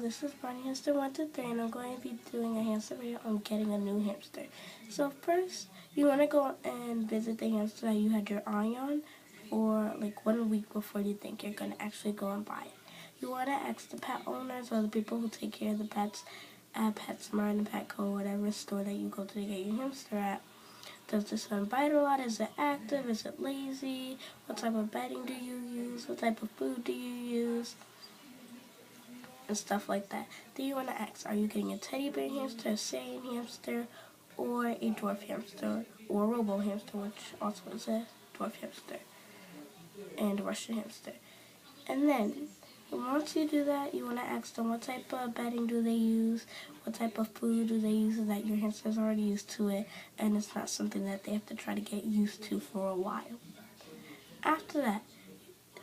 this is Bunny Hamster 1 to 3, and I'm going to be doing a hamster video on getting a new hamster. So first, you want to go and visit the hamster that you had your eye on for like 1 week before you think you're going to actually go and buy it. You want to ask the pet owners or the people who take care of the pets at PetSmart and Petco, whatever store that you go to get your hamster at. Does this one bite a lot? Is it active? Is it lazy? What type of bedding do you use? What type of food do you use? And stuff like that. Then you want to ask, are you getting a teddy bear hamster, a Syrian hamster, or a dwarf hamster, or a robo hamster, which also is a dwarf hamster, and a Russian hamster. And then, once you do that, you want to ask them what type of bedding do they use, what type of food do they use, so that your hamster's already used to it, and it's not something that they have to try to get used to for a while. After that,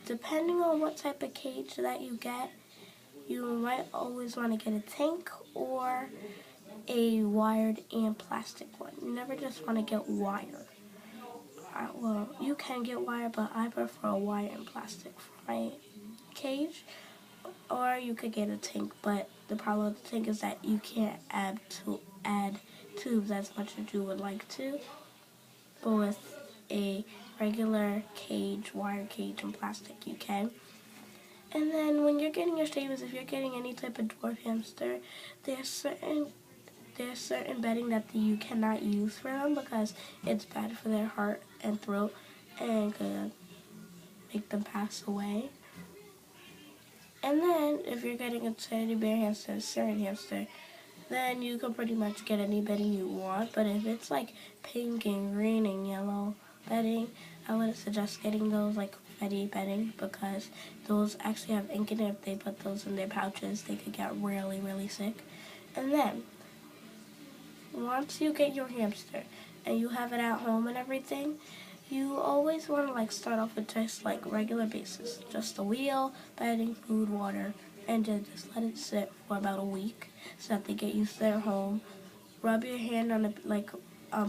depending on what type of cage that you get, you might always want to get a tank or a wired and plastic one. You never just want to get wire. Well, you can get wire, but I prefer a wire and plastic for my cage. Or you could get a tank, but the problem with the tank is that you can't add tubes as much as you would like to. But with a regular cage, wire cage and plastic, you can. And then when you're getting your shavings, if you're getting any type of dwarf hamster, there's certain bedding that you cannot use for them because it's bad for their heart and throat and could make them pass away. And then if you're getting a teddy bear hamster, a Syrian hamster, then you can pretty much get any bedding you want. But if it's like pink and green and yellow bedding, I wouldn't suggest getting those like Fetty bedding because those actually have ink in it. If they put those in their pouches, they could get really, really sick. And then, once you get your hamster and you have it at home and everything, you always want to like start off with just like regular basis. Just the wheel, bedding, food, water, and then just let it sit for about a week so that they get used to their home. Rub your hand on it, like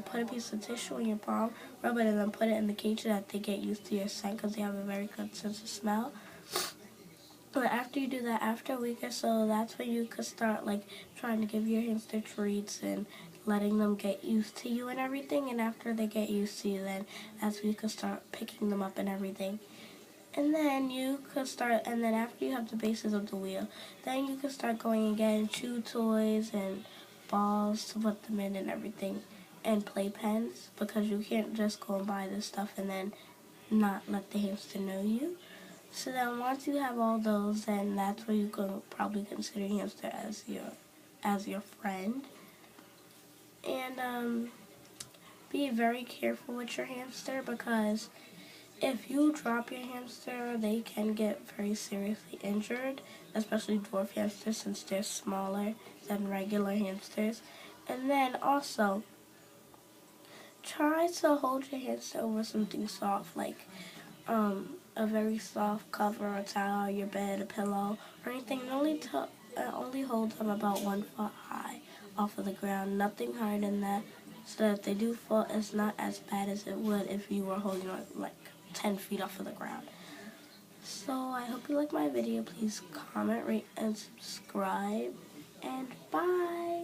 put a piece of tissue in your palm, rub it, and then put it in the cage so that they get used to your scent because they have a very good sense of smell. But after you do that, after a week or so, that's when you could start like trying to give your hamster treats and letting them get used to you and everything. And after they get used to you, then that's when you could start picking them up and everything. And then you could start, and then after you have the bases of the wheel, then you could start going and getting chew toys and balls to put them in and everything, and playpens, because you can't just go and buy this stuff and then not let the hamster know you. So then once you have all those, then that's where you can probably consider your hamster as your friend. And be very careful with your hamster because if you drop your hamster, they can get very seriously injured, especially dwarf hamsters since they're smaller than regular hamsters. And then also, try to hold your hamster over something soft like a very soft cover, a towel, your bed, a pillow, or anything. Only hold them about 1 foot high off of the ground, nothing higher than that, so that if they do fall, it's not as bad as it would if you were holding on like 10 feet off of the ground. So I hope you like my video. Please comment, rate, and subscribe, and bye!